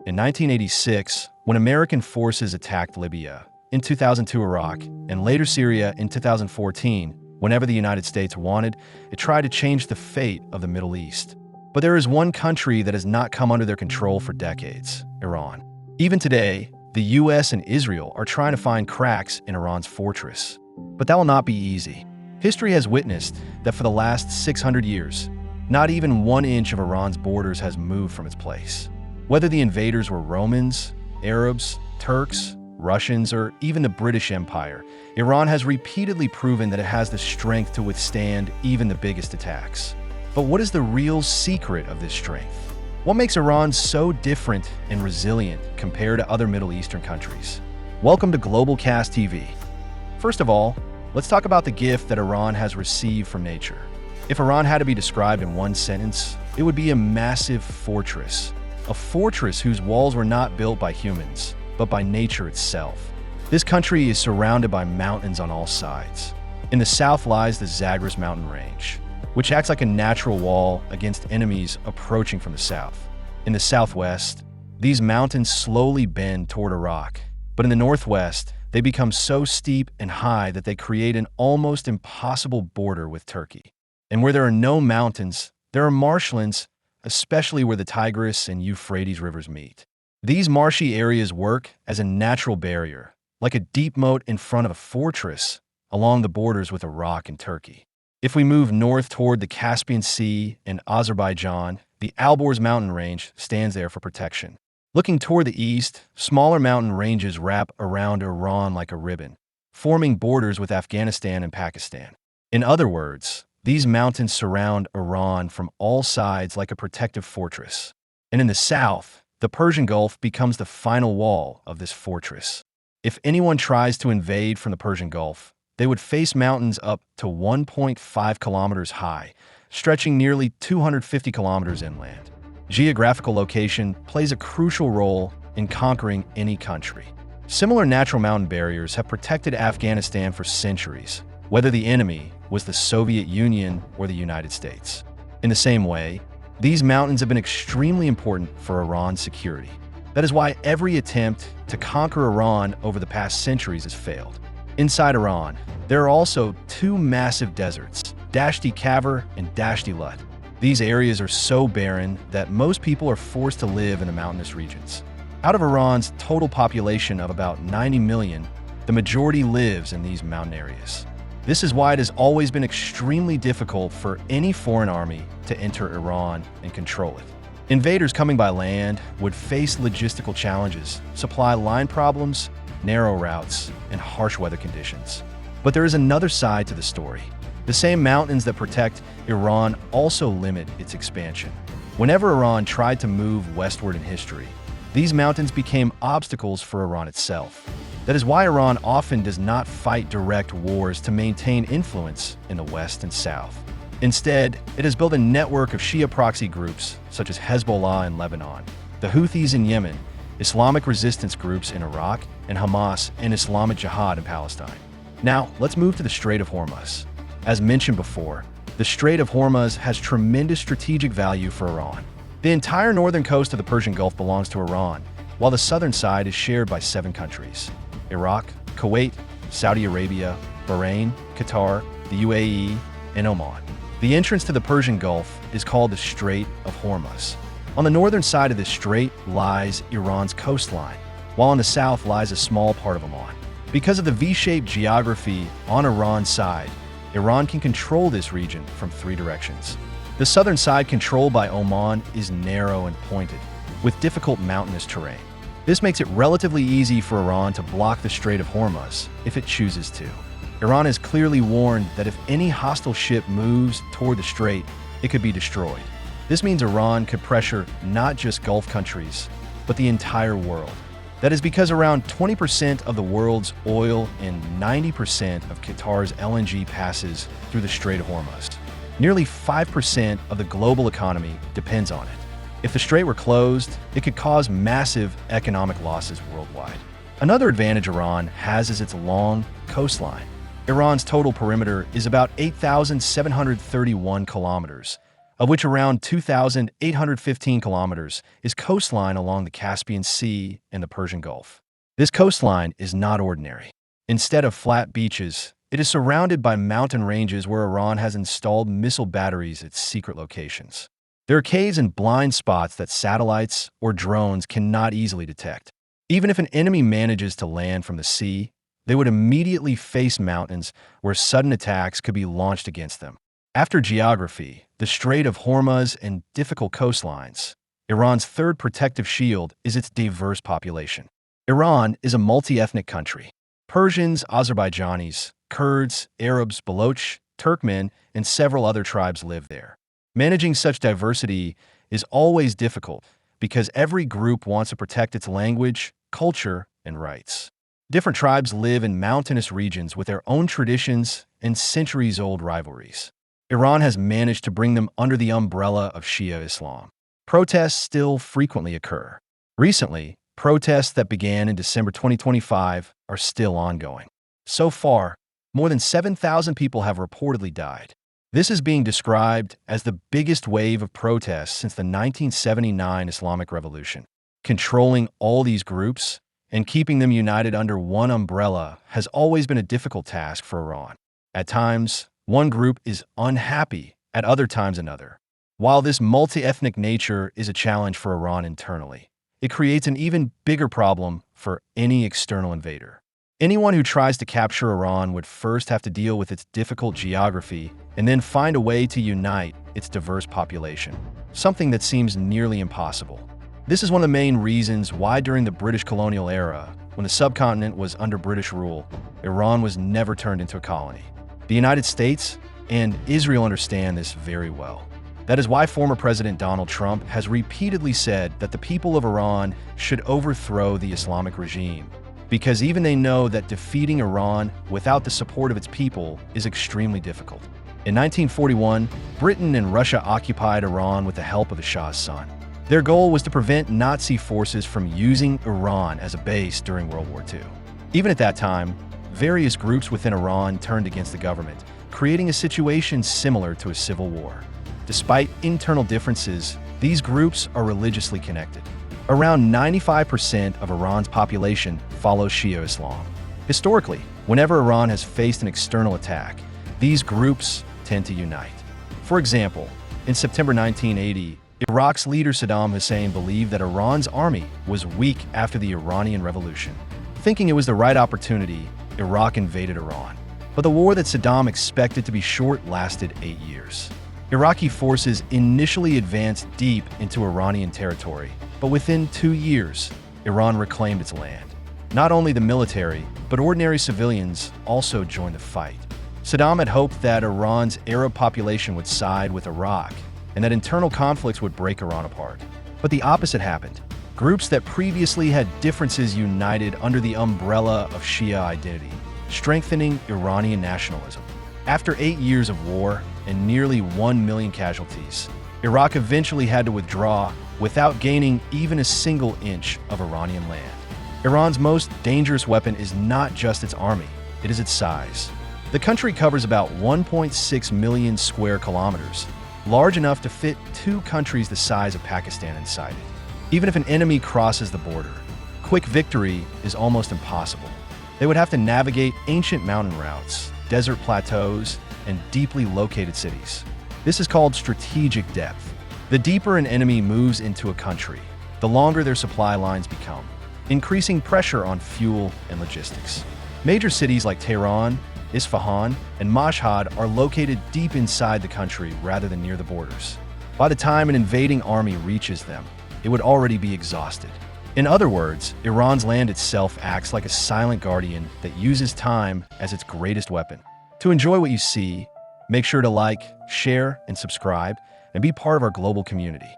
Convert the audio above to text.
In 1986, when American forces attacked Libya, in 2002 Iraq, and later Syria in 2014, whenever the United States wanted, it tried to change the fate of the Middle East. But there is one country that has not come under their control for decades: Iran. Even today, the US and Israel are trying to find cracks in Iran's fortress. But that will not be easy. History has witnessed that for the last 600 years, not even 1 inch of Iran's borders has moved from its place. Whether the invaders were Romans, Arabs, Turks, Russians, or even the British Empire, Iran has repeatedly proven that it has the strength to withstand even the biggest attacks. But what is the real secret of this strength? What makes Iran so different and resilient compared to other Middle Eastern countries? Welcome to Global Cast TV. First of all, let's talk about the gift that Iran has received from nature. If Iran had to be described in one sentence, it would be a massive fortress. A fortress whose walls were not built by humans, but by nature itself. This country is surrounded by mountains on all sides. In the south lies the Zagros mountain range, which acts like a natural wall against enemies approaching from the south. In the southwest, these mountains slowly bend toward Iraq, but in the northwest, they become so steep and high that they create an almost impossible border with Turkey. And where there are no mountains, there are marshlands, especially where the Tigris and Euphrates rivers meet. These marshy areas work as a natural barrier, like a deep moat in front of a fortress along the borders with Iraq and Turkey. If we move north toward the Caspian Sea and Azerbaijan, the Alborz mountain range stands there for protection. Looking toward the east, smaller mountain ranges wrap around Iran like a ribbon, forming borders with Afghanistan and Pakistan. In other words, these mountains surround Iran from all sides like a protective fortress. And in the south, the Persian Gulf becomes the final wall of this fortress. If anyone tries to invade from the Persian Gulf, they would face mountains up to 1.5 kilometers high, stretching nearly 250 kilometers inland. Geographical location plays a crucial role in conquering any country. Similar natural mountain barriers have protected Afghanistan for centuries, whether the enemy was the Soviet Union or the United States. In the same way, these mountains have been extremely important for Iran's security. That is why every attempt to conquer Iran over the past centuries has failed. Inside Iran, there are also 2 massive deserts, Dashti Kavr and Dashti Lut. These areas are so barren that most people are forced to live in the mountainous regions. Out of Iran's total population of about 90 million, the majority lives in these mountain areas. This is why it has always been extremely difficult for any foreign army to enter Iran and control it. Invaders coming by land would face logistical challenges, supply line problems, narrow routes, and harsh weather conditions. But there is another side to the story. The same mountains that protect Iran also limit its expansion. Whenever Iran tried to move westward in history, these mountains became obstacles for Iran itself. That is why Iran often does not fight direct wars to maintain influence in the west and south. Instead, it has built a network of Shia proxy groups such as Hezbollah in Lebanon, the Houthis in Yemen, Islamic resistance groups in Iraq, and Hamas and Islamic Jihad in Palestine. Now, let's move to the Strait of Hormuz. As mentioned before, the Strait of Hormuz has tremendous strategic value for Iran. The entire northern coast of the Persian Gulf belongs to Iran, while the southern side is shared by 7 countries: Iraq, Kuwait, Saudi Arabia, Bahrain, Qatar, the UAE, and Oman. The entrance to the Persian Gulf is called the Strait of Hormuz. On the northern side of this strait lies Iran's coastline, while on the south lies a small part of Oman. Because of the V-shaped geography on Iran's side, Iran can control this region from 3 directions. The southern side, controlled by Oman, is narrow and pointed, with difficult mountainous terrain. This makes it relatively easy for Iran to block the Strait of Hormuz if it chooses to. Iran is clearly warned that if any hostile ship moves toward the strait, it could be destroyed. This means Iran could pressure not just Gulf countries, but the entire world. That is because around 20% of the world's oil and 90% of Qatar's LNG passes through the Strait of Hormuz. Nearly 5% of the global economy depends on it. If the strait were closed, it could cause massive economic losses worldwide. Another advantage Iran has is its long coastline. Iran's total perimeter is about 8,731 kilometers, of which around 2,815 kilometers is coastline along the Caspian Sea and the Persian Gulf. This coastline is not ordinary. Instead of flat beaches, it is surrounded by mountain ranges where Iran has installed missile batteries at secret locations. There are caves and blind spots that satellites or drones cannot easily detect. Even if an enemy manages to land from the sea, they would immediately face mountains where sudden attacks could be launched against them. After geography, the Strait of Hormuz, and difficult coastlines, Iran's third protective shield is its diverse population. Iran is a multi-ethnic country. Persians, Azerbaijanis, Kurds, Arabs, Baloch, Turkmen, and several other tribes live there. Managing such diversity is always difficult because every group wants to protect its language, culture, and rights. Different tribes live in mountainous regions with their own traditions and centuries-old rivalries. Iran has managed to bring them under the umbrella of Shia Islam. Protests still frequently occur. Recently, protests that began in December 2025 are still ongoing. So far, more than 7,000 people have reportedly died. This is being described as the biggest wave of protests since the 1979 Islamic Revolution. Controlling all these groups and keeping them united under one umbrella has always been a difficult task for Iran. At times, one group is unhappy, at other times another. While this multi-ethnic nature is a challenge for Iran internally, it creates an even bigger problem for any external invader. Anyone who tries to capture Iran would first have to deal with its difficult geography and then find a way to unite its diverse population, something that seems nearly impossible. This is one of the main reasons why during the British colonial era, when the subcontinent was under British rule, Iran was never turned into a colony. The United States and Israel understand this very well. That is why former President Donald Trump has repeatedly said that the people of Iran should overthrow the Islamic regime, because even they know that defeating Iran without the support of its people is extremely difficult. In 1941, Britain and Russia occupied Iran with the help of the Shah's son. Their goal was to prevent Nazi forces from using Iran as a base during World War II. Even at that time, various groups within Iran turned against the government, creating a situation similar to a civil war. Despite internal differences, these groups are religiously connected. Around 95% of Iran's population follows Shia Islam. Historically, whenever Iran has faced an external attack, these groups tend to unite. For example, in September 1980, Iraq's leader Saddam Hussein believed that Iran's army was weak after the Iranian Revolution. Thinking it was the right opportunity, Iraq invaded Iran. But the war that Saddam expected to be short lasted 8 years. Iraqi forces initially advanced deep into Iranian territory, but within 2 years, Iran reclaimed its land. Not only the military, but ordinary civilians also joined the fight. Saddam had hoped that Iran's Arab population would side with Iraq, and that internal conflicts would break Iran apart. But the opposite happened. Groups that previously had differences united under the umbrella of Shia identity, strengthening Iranian nationalism. After 8 years of war and nearly 1 million casualties, Iraq eventually had to withdraw without gaining even a single inch of Iranian land. Iran's most dangerous weapon is not just its army, it is its size. The country covers about 1.6 million square kilometers, large enough to fit 2 countries the size of Pakistan inside it. Even if an enemy crosses the border, quick victory is almost impossible. They would have to navigate ancient mountain routes, desert plateaus, and deeply located cities. This is called strategic depth. The deeper an enemy moves into a country, the longer their supply lines become, increasing pressure on fuel and logistics. Major cities like Tehran, Isfahan, and Mashhad are located deep inside the country rather than near the borders. By the time an invading army reaches them, it would already be exhausted. In other words, Iran's land itself acts like a silent guardian that uses time as its greatest weapon. To enjoy what you see, make sure to like, share, and subscribe, and be part of our global community.